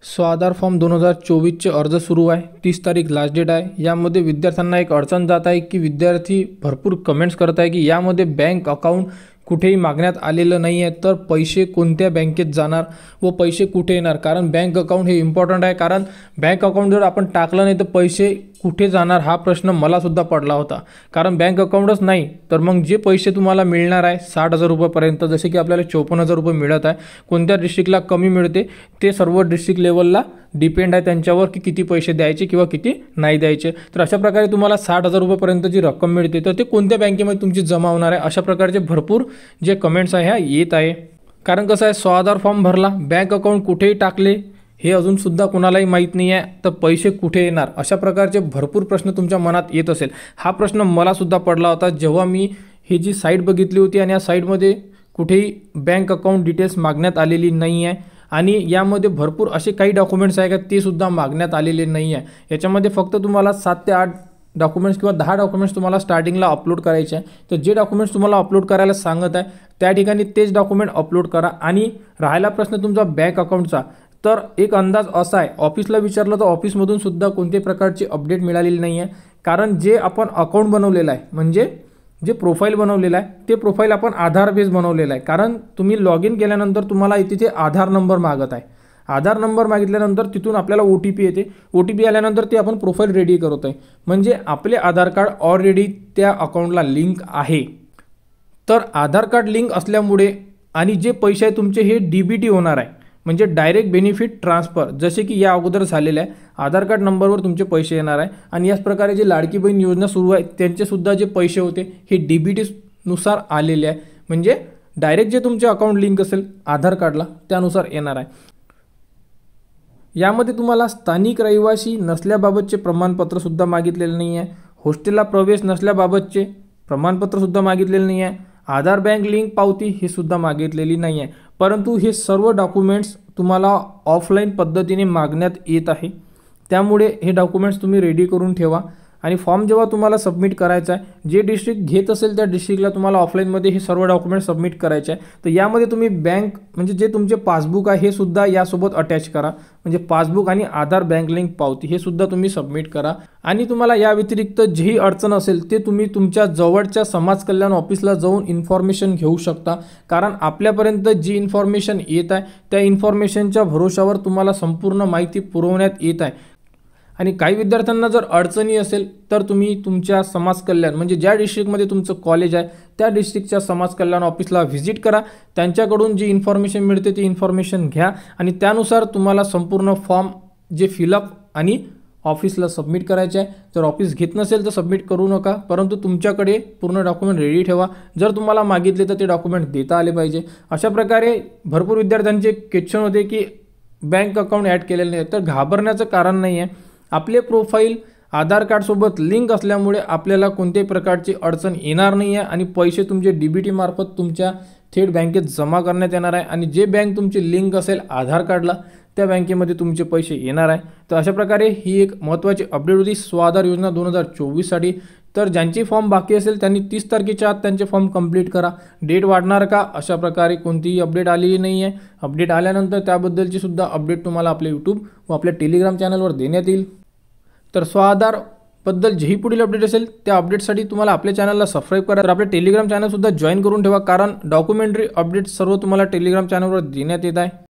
स्वाधार form 2024चे अर्ज सुरू आहे. 30 तारीख लास्ट डेट आहे. यामध्ये विद्यार्थ्यांना एक अडचण जात आहे की विद्यार्थी भरपूर कमेंट्स करत आहे की यामध्ये बँक अकाउंट कुठेही मागण्यात आलेलं नाही आहे, तर पैसे कोणत्या बँकेत जाणार व पैसे कुठे येणार. कारण बँक अकाउंट हे इम्पॉर्टंट आहे. कारण बँक अकाउंट जर आपण टाकलं नाही तर पैसे कुठे जाणार हा प्रश्न मला सुद्धा पडला होता. कारण बँक अकाउंटच नाही तर मग जे पैसे तुम्हाला मिळणार आहे 60,000 रुपयापर्यंत, जसे की आपल्याला 54,000 रुपये मिळत आहे. कोणत्या डिस्ट्रिक्टला कमी मिळते ते सर्व डिस्ट्रिक्ट लेवलला डिपेंड आहे त्यांच्यावर की किती पैसे द्यायचे किंवा किती नाही द्यायचे. तर अशा प्रकारे तुम्हाला 60,000 रुपयापर्यंत जी रक्कम मिळते तर ते कोणत्या बँकेमध्ये तुमची जमा होणार आहे, अशा प्रकारचे भरपूर जे कमेंट्स आहे ह्या येत आहे. कारण कसं आहे, स्वाधार फॉर्म भरला, बँक अकाउंट कुठेही टाकले हे अजूनसुद्धा कोणालाही माहीत नाही आहे, तर पैसे कुठे येणार, अशा प्रकारचे भरपूर प्रश्न तुमच्या मनात येत असेल. हा प्रश्न मलासुद्धा पडला होता जेव्हा मी ही जी साईट बघितली होती आणि या साईटमध्ये कुठेही बँक अकाउंट डिटेल्स मागण्यात आलेली नाही आहे आणि यामध्ये भरपूर असे काही डॉक्युमेंट्स आहे का ते सुद्धा मागण्यात आलेले नाही आहे. याच्यामध्ये फक्त तुम्हाला 7 ते 8 डॉक्युमेंट्स किंवा 10 डॉक्युमेंट्स तुम्हाला स्टार्टिंगला अपलोड करायचे आहे. तर जे डॉक्युमेंट्स तुम्हाला अपलोड करायला सांगत आहे त्या ठिकाणी तेच डॉक्युमेंट अपलोड करा. आणि राहिला प्रश्न तुमचा बँक अकाउंटचा, तर एक अंदाज असा आहे, ऑफिसला विचारलं तर ऑफिसमधून सुद्धा कोणत्याही प्रकारची अपडेट मिळालेली नाही आहे. कारण जे आपण अकाउंट बनवलेलं आहे, म्हणजे जे प्रोफाईल बनवलेलं आहे ते प्रोफाईल आपण आधार बेस बनवलेलं आहे. कारण तुम्ही लॉग इन केल्यानंतर तुम्हाला तिथे आधार नंबर मागत आहे. आधार नंबर मागितल्यानंतर तिथून आपल्याला OTP येते. OTP आल्यानंतर ते आपण प्रोफाईल रेडी करत आहे. म्हणजे आपले आधार कार्ड ऑलरेडी त्या अकाउंटला लिंक आहे. तर आधार कार्ड लिंक असल्यामुळे आणि जे पैसे आहे तुमचे हे DBT होणार आहे, म्हणजे डायरेक्ट बेनिफिट ट्रान्सफर, जसे की या अगोदर झालेलं आहे. आधार कार्ड नंबरवर तुमचे पैसे येणार आहे. आणि याच प्रकारे जे लाडकी बहीण योजना सुरू आहे त्यांचेसुद्धा जे पैसे होते हे DBT नुसार आलेले आहे. म्हणजे डायरेक्ट जे तुमचे अकाउंट लिंक असेल आधार कार्डला त्यानुसार येणार आहे. यामध्ये तुम्हाला स्थानिक रहिवासी नसल्याबाबतचे प्रमाणपत्रसुद्धा मागितलेले नाही आहे. हॉस्टेलला प्रवेश नसल्याबाबतचे प्रमाणपत्रसुद्धा मागितलेले नाही आहे. आधार बँक लिंक पावती हे सुद्धा मागितलेली नाही आहे. परंतु हे सर्व डॉक्युमेंट्स तुम्हाला ऑफलाईन पद्धतीने मागण्यात येत आहे. त्यामुळे हे डॉक्युमेंट्स तुम्ही रेडी करून ठेवा. आणि फॉर्म जेव्हा तुम्हाला सबमिट करायचा आहे, जे डिस्ट्रिक्ट घेत असेल त्या डिस्ट्रिक्टला तुम्हाला ऑफलाईनमध्ये हे सर्व डॉक्युमेंट्स सबमिट करायचे आहे. तर यामध्ये तुम्ही बँक म्हणजे जे तुमचे पासबुक आहे हे सुद्धा यासोबत अटॅच करा. म्हणजे पासबुक आणि आधार बँक लिंक पावती हे सुद्धा तुम्ही सबमिट करा. आणि तुम्हाला या व्यतिरिक्त जेही अडचण असेल ते तुम्ही तुमच्या जवळच्या समाज कल्याण ऑफिसला जाऊन इन्फॉर्मेशन घेऊ शकता. कारण आपल्यापर्यंत जी इन्फॉर्मेशन येत आहे त्या इन्फॉर्मेशनच्या भरोशावर तुम्हाला संपूर्ण माहिती पुरवण्यात येत आहे. आणि काही विद्यार्थ्यांना जर अडचणी असेल तर तुम्ही तुमच्या समाज कल्याण म्हणजे ज्या डिस्ट्रिक्टमध्ये तुमचं कॉलेज आहे त्या डिस्ट्रिक्टच्या समाज कल्याण ऑफिसला व्हिजिट करा. त्यांच्याकडून जी इन्फॉर्मेशन मिळते ती इन्फॉर्मेशन घ्या आणि त्यानुसार तुम्हाला संपूर्ण फॉर्म जे फिलअप आणि ऑफिसला सबमिट करायचे आहे. जर ऑफिस घेत नसेल तर सबमिट करू नका, परंतु तुमच्याकडे पूर्ण डॉक्युमेंट रेडी ठेवा. जर तुम्हाला मागितले तर ते डॉक्युमेंट देता आले पाहिजे. अशा प्रकारे भरपूर विद्यार्थ्यांचे क्वेश्चन होते की बँक अकाउंट ॲड केलेलं नाही, तर घाबरण्याचं कारण नाही आहे. आपले प्रोफाईल आधार कार्डसोबत लिंक असल्यामुळे आपल्याला कोणत्याही प्रकारची अडचण येणार नाही आहे आणि पैसे तुमचे DBT मार्फत तुमच्या थेट बँकेत जमा करण्यात येणार आहे. आणि जे बँक तुमची लिंक असेल आधार कार्डला त्या बँकेमध्ये तुमचे पैसे येणार आहे. तर अशा प्रकारे ही एक महत्त्वाची अपडेट होती स्वाधार योजना 2024साठी. तर ज्यांचे फॉर्म बाकी असेल त्यांनी 30 तारखेच्या आत त्यांचे फॉर्म कंप्लीट करा. डेट वाढणार का, अशा प्रकारे कोणतीही अपडेट आलेली नाही आहे. अपडेट आल्यानंतर त्याबद्दलची सुद्धा अपडेट तुम्हाला आपल्या यूट्यूब व आपल्या टेलिग्राम चॅनलवर देण्यात येईल. तर स्वाधारबद्दल जेही पुढील अपडेट असेल त्या अपडेटसाठी तुम्हाला आपल्या चॅनलला सबस्क्राईब करा. तर आपल्या टेलिग्राम चॅनलसुद्धा जॉईन करून ठेवा, कारण डॉक्युमेंटरी अपडेट सर्व तुम्हाला टेलिग्राम चॅनलवर देण्यात येत आहे.